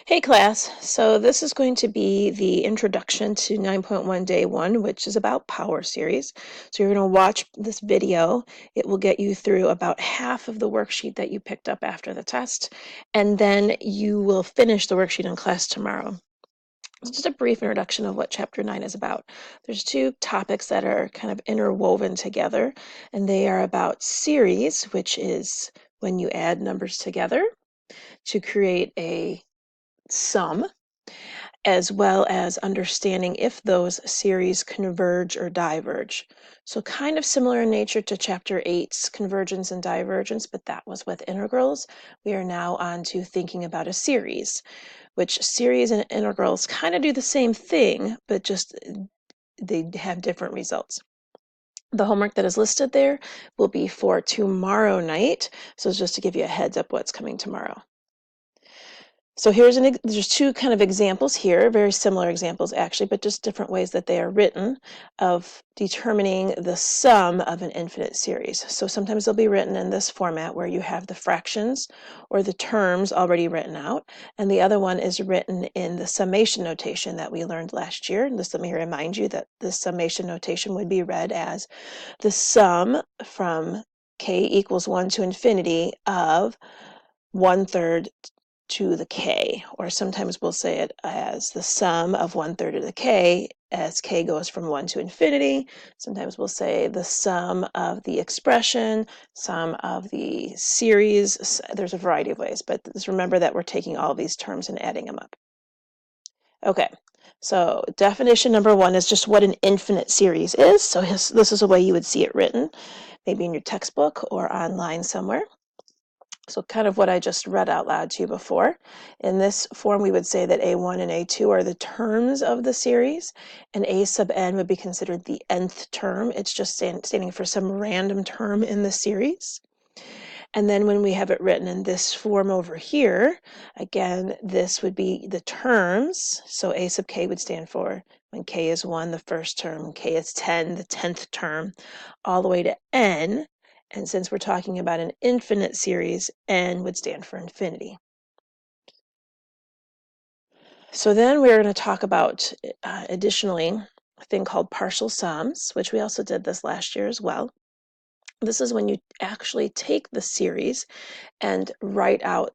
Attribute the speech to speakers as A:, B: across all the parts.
A: Hey class, so this is going to be the introduction to 9.1 day 1, which is about power series. So you're going to watch this video. It will get you through about half of the worksheet that you picked up after the test, and then you will finish the worksheet in class tomorrow. So just a brief introduction of what chapter 9 is about. There's two topics that are kind of interwoven together, and they are about series, which is when you add numbers together to create a sum, as well as understanding if those series converge or diverge. So kind of similar in nature to chapter 8's convergence and divergence, but that was with integrals. We are now on to thinking about a series, which series and integrals kind of do the same thing, but just they have different results. The homework that is listed there will be for tomorrow night. So it's just to give you a heads up what's coming tomorrow. So there's two kind of examples here, very similar examples actually, but just different ways that they are written, of determining the sum of an infinite series. So sometimes they'll be written in this format where you have the fractions or the terms already written out, and the other one is written in the summation notation that we learned last year. And just let me remind you that the summation notation would be read as the sum from k equals 1 to infinity of 1/3 to the k, or sometimes we'll say it as the sum of 1/3 of the k as k goes from 1 to infinity. Sometimes we'll say the sum of the expression, sum of the series. There's a variety of ways, but just remember that we're taking all these terms and adding them up. Okay, so definition number 1 is just what an infinite series is. So this is a way you would see it written, maybe in your textbook or online somewhere. So kind of what I just read out loud to you before. In this form, we would say that A1 and A2 are the terms of the series, and A sub n would be considered the nth term. It's just standing for some random term in the series. And then when we have it written in this form over here, again, this would be the terms. So A sub k would stand for, when k is 1, the first term, k is 10, the 10th term, all the way to n. And since we're talking about an infinite series, n would stand for infinity. So then we're going to talk about, additionally, a thing called partial sums, which we also did this last year as well. This is when you actually take the series and write out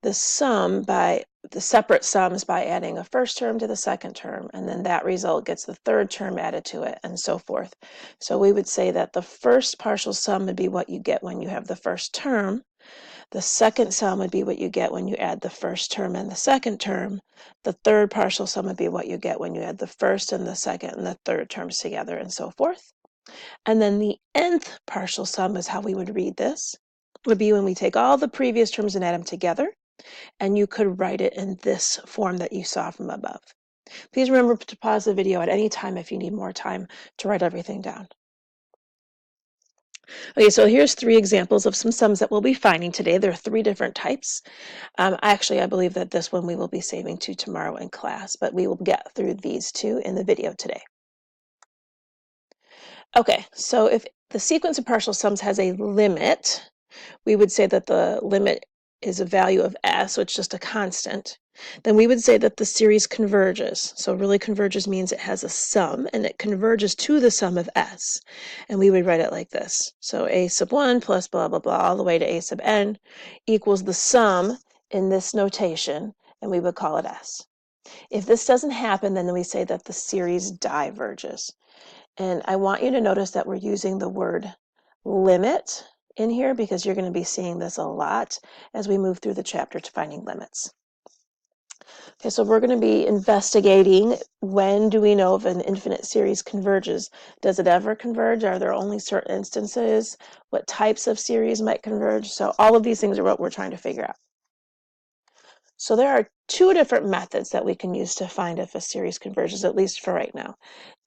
A: the sum by the separate sums by adding a first term to the second term, and then that result gets the third term added to it, and so forth. So we would say that the first partial sum would be what you get when you have the first term. The second sum would be what you get when you add the first term and the second term. The third partial sum would be what you get when you add the first and the second and the third terms together, and so forth. And then the nth partial sum is how we would read this. Would be when we take all the previous terms and add them together, and you could write it in this form that you saw from above. Please remember to pause the video at any time if you need more time to write everything down. Okay, so here's 3 examples of some sums that we'll be finding today. There are 3 different types. Actually, I believe that this one we will be saving to tomorrow in class, but we will get through these 2 in the video today. Okay, so if the sequence of partial sums has a limit, we would say that the limit is a value of s, so it's just a constant. Then we would say that the series converges. So really converges means it has a sum, and it converges to the sum of s. And we would write it like this. So a sub 1 plus blah, blah, blah, all the way to a sub n equals the sum in this notation, and we would call it s. If this doesn't happen, then we say that the series diverges. And I want you to notice that we're using the word limit in here because you're going to be seeing this a lot as we move through the chapter to finding limits. Okay, so we're going to be investigating, when do we know if an infinite series converges? Does it ever converge? Are there only certain instances? What types of series might converge? So all of these things are what we're trying to figure out. So there are 2 different methods that we can use to find if a series converges, at least for right now.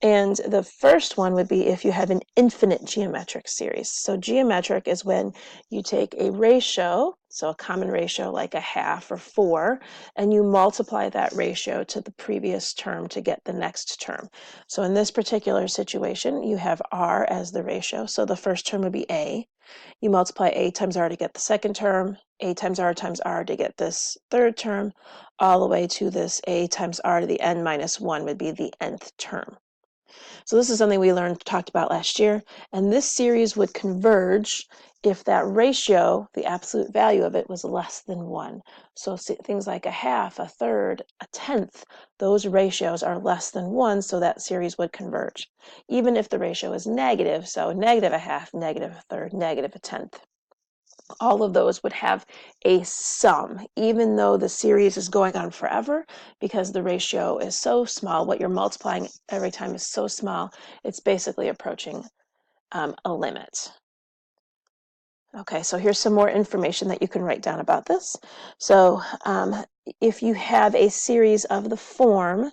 A: And the first one would be if you have an infinite geometric series. So geometric is when you take a ratio, so a common ratio like a half or 4, and you multiply that ratio to the previous term to get the next term. So in this particular situation, you have r as the ratio. So the first term would be a. You multiply a times r to get the second term, a times r to get this third term, all the way to this a times r to the n minus 1 would be the nth term. So this is something we talked about last year, and this series would converge if that ratio, the absolute value of it, was less than 1. So things like a half, a third, a tenth, those ratios are less than 1, so that series would converge. Even if the ratio is negative, so negative a half, negative a third, negative a tenth, all of those would have a sum, even though the series is going on forever, because the ratio is so small, what you're multiplying every time is so small, it's basically approaching a limit. Okay, so here's some more information that you can write down about this. So if you have a series of the form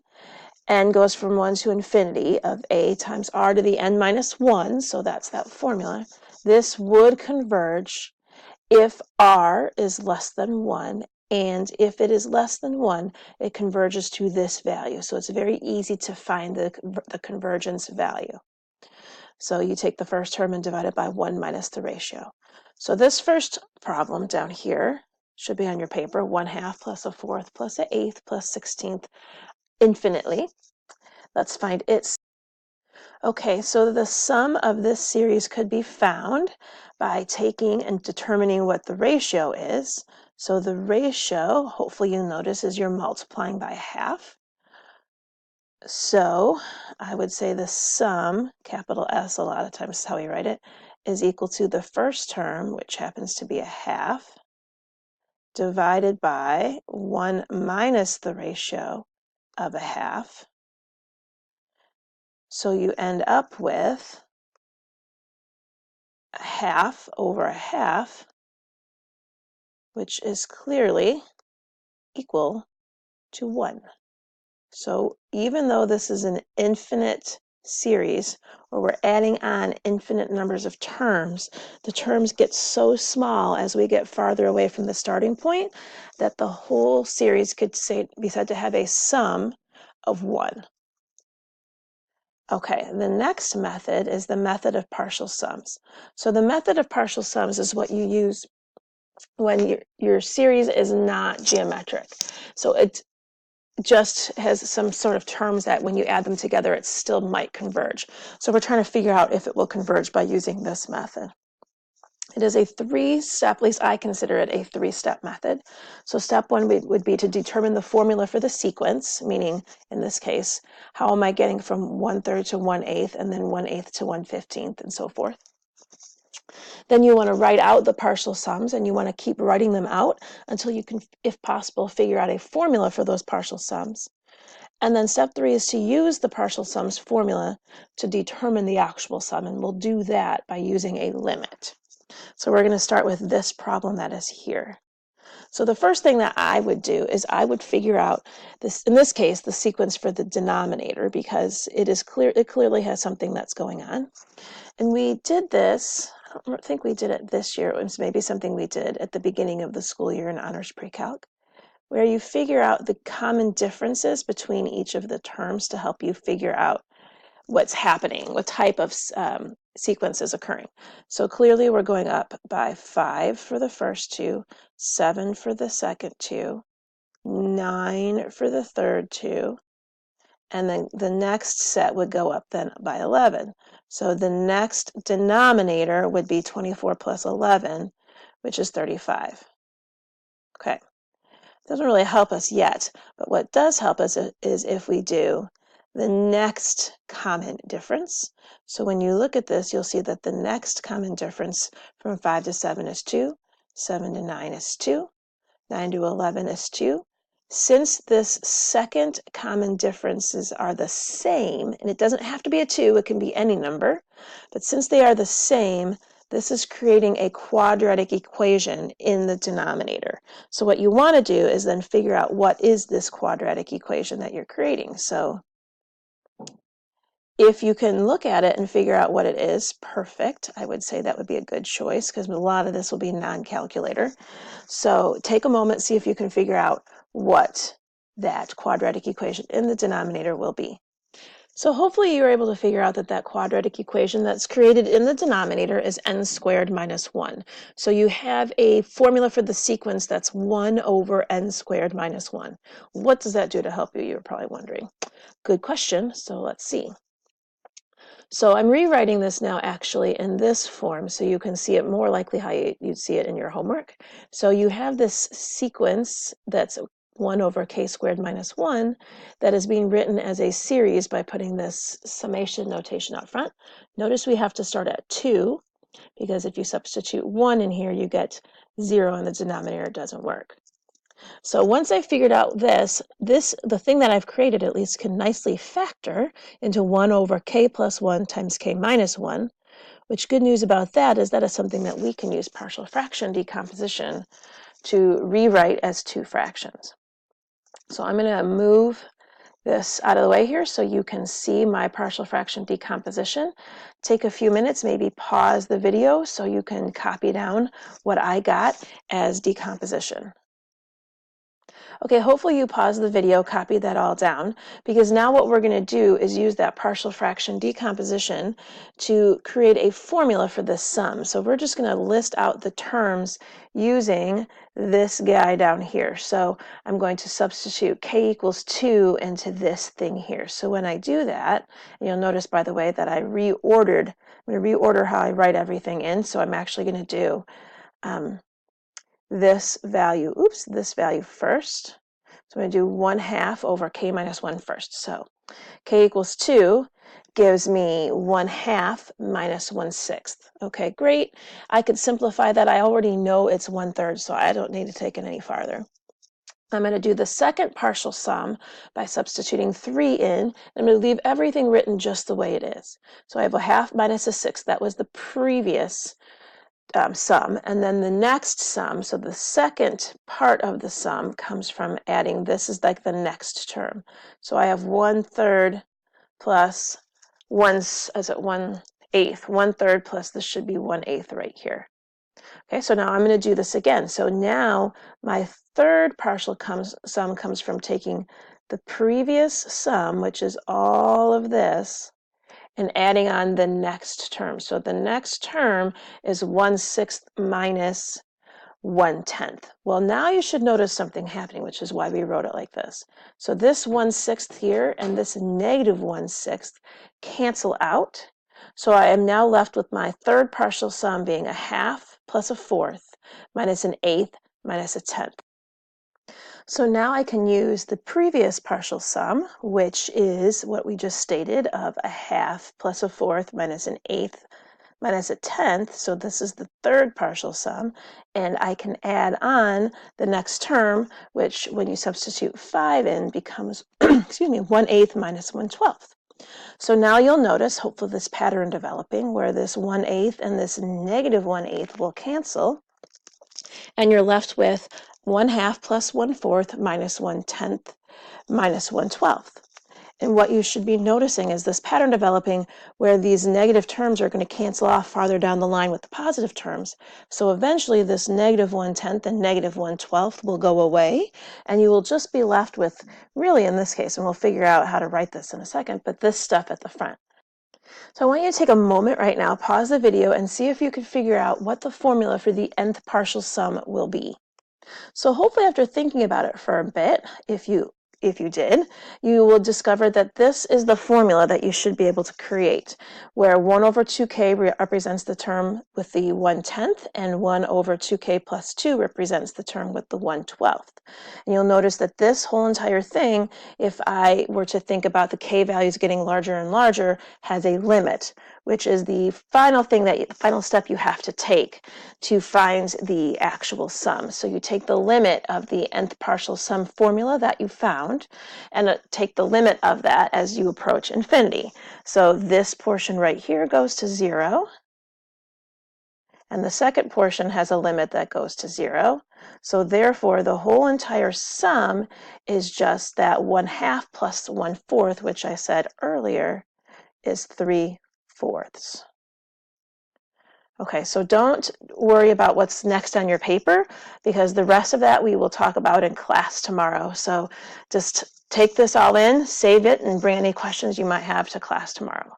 A: n goes from 1 to infinity of a times r to the n minus 1, so that's that formula, this would converge if r is less than 1, and if it is less than 1, it converges to this value. So it's very easy to find the convergence value. So you take the first term and divide it by 1 minus the ratio. So this first problem down here should be on your paper, 1/2 plus a fourth plus an eighth plus 16th infinitely. Let's find its. Okay, so the sum of this series could be found by taking and determining what the ratio is. So the ratio, hopefully you'll notice, is you're multiplying by half. So I would say the sum, capital S, a lot of times is how we write it, is equal to the first term, which happens to be a half, divided by 1 minus the ratio of a half. So you end up with a half over a half, which is clearly equal to 1. So even though this is an infinite series, where we're adding on infinite numbers of terms, the terms get so small as we get farther away from the starting point that the whole series could be said to have a sum of 1. Okay, the next method is the method of partial sums. So the method of partial sums is what you use when your series is not geometric. So it just has some sort of terms that when you add them together, it still might converge. So we're trying to figure out if it will converge by using this method. It is a 3-step, at least I consider it a 3-step method. So step 1 would be to determine the formula for the sequence, meaning in this case, how am I getting from 1/3 to 1/8 and then 1/8 to 1/15 and so forth. Then you want to write out the partial sums, and you want to keep writing them out until you can, if possible, figure out a formula for those partial sums. And then step 3 is to use the partial sums formula to determine the actual sum, and we'll do that by using a limit. So we're going to start with this problem that is here. So the first thing that I would do is I would figure out this, in this case, the sequence for the denominator, because it clearly has something that's going on. And we did this, I don't think we did it this year, it was maybe something we did at the beginning of the school year in Honors Pre-Calc, where you figure out the common differences between each of the terms to help you figure out what's happening, what type of sequence is occurring. So clearly we're going up by 5 for the first two, 7 for the second two, 9 for the third two, and then the next set would go up then by 11. So the next denominator would be 24 plus 11, which is 35. Okay. Doesn't really help us yet, but what does help us is if we do the next common difference. So when you look at this, you'll see that the next common difference from 5 to 7 is 2, 7 to 9 is 2, 9 to 11 is 2. Since this second common differences are the same, and it doesn't have to be a 2, it can be any number, but since they are the same, this is creating a quadratic equation in the denominator. So what you want to do is then figure out what is this quadratic equation that you're creating. So if you can look at it and figure out what it is, perfect. I would say that would be a good choice because a lot of this will be non-calculator. So take a moment, see if you can figure out what that quadratic equation in the denominator will be. So hopefully you were able to figure out that that quadratic equation that's created in the denominator is n squared minus 1. So you have a formula for the sequence that's 1 over n squared minus 1. What does that do to help you? You're probably wondering. Good question. So let's see. So I'm rewriting this now actually in this form so you can see it more likely how you'd see it in your homework. So you have this sequence that's 1 over k squared minus 1 that is being written as a series by putting this summation notation out front. Notice we have to start at 2 because if you substitute 1 in here, you get 0 in the denominator. It doesn't work. So once I figured out the thing that I've created at least can nicely factor into 1 over k plus 1 times k minus 1, which good news about that is something that we can use partial fraction decomposition to rewrite as two fractions. So I'm going to move this out of the way here so you can see my partial fraction decomposition. Take a few minutes, maybe pause the video so you can copy down what I got as decomposition. Okay, hopefully you paused the video, copied that all down, because now what we're going to do is use that partial fraction decomposition to create a formula for this sum. So we're just going to list out the terms using this guy down here. So I'm going to substitute k equals 2 into this thing here. So when I do that, and you'll notice, by the way, that I'm going to reorder how I write everything in. So I'm actually going to do this value first. So I'm going to do 1/2 over k minus 1 first. So k equals 2 gives me 1/2 minus 1/6. Okay, great. I could simplify that. I already know it's 1/3, so I don't need to take it any farther. I'm going to do the second partial sum by substituting 3 in. I'm going to leave everything written just the way it is. So I have 1/2 minus 1/6. That was the previous sum, and then the next sum, so the second part of the sum comes from adding, this is like the next term. So I have 1/3 plus 1/8. 1/3 plus this should be 1/8 right here. Okay, so now I'm going to do this again. So now my third partial sum comes from taking the previous sum, which is all of this, and adding on the next term. So the next term is 1/6 minus 1/10. Well, now you should notice something happening, which is why we wrote it like this. So this 1/6 here and this negative 1/6 cancel out. So I am now left with my third partial sum being 1/2 plus 1/4 minus 1/8 minus 1/10. So now I can use the previous partial sum, which is what we just stated, of 1/2 plus 1/4 minus 1/8 minus 1/10. So this is the third partial sum, and I can add on the next term, which when you substitute 5 in becomes, excuse me, 1/8 minus 1/12. So now you'll notice, hopefully, this pattern developing where this 1/8 and this negative 1/8 will cancel, and you're left with 1/2 plus 1/4 minus 1/10 minus 1/12. And what you should be noticing is this pattern developing where these negative terms are going to cancel off farther down the line with the positive terms. So eventually this negative 1/10 and negative 1/12 will go away, and you will just be left with, really in this case, and we'll figure out how to write this in a second, but this stuff at the front. So I want you to take a moment right now, pause the video, and see if you can figure out what the formula for the nth partial sum will be. So hopefully after thinking about it for a bit, if you did, you will discover that this is the formula that you should be able to create, where 1 over 2k represents the term with the 1/10, and 1 over 2k plus 2 represents the term with the 1/12. And you'll notice that this whole entire thing, if I were to think about the k values getting larger and larger, has a limit, which is the final step you have to take to find the actual sum. So you take the limit of the nth partial sum formula that you found, and take the limit of that as you approach infinity. So this portion right here goes to 0, and the second portion has a limit that goes to 0. So therefore, the whole entire sum is just that 1/2 plus 1/4, which I said earlier is 3/4. Okay, so don't worry about what's next on your paper, because the rest of that we will talk about in class tomorrow. So just take this all in, save it, and bring any questions you might have to class tomorrow.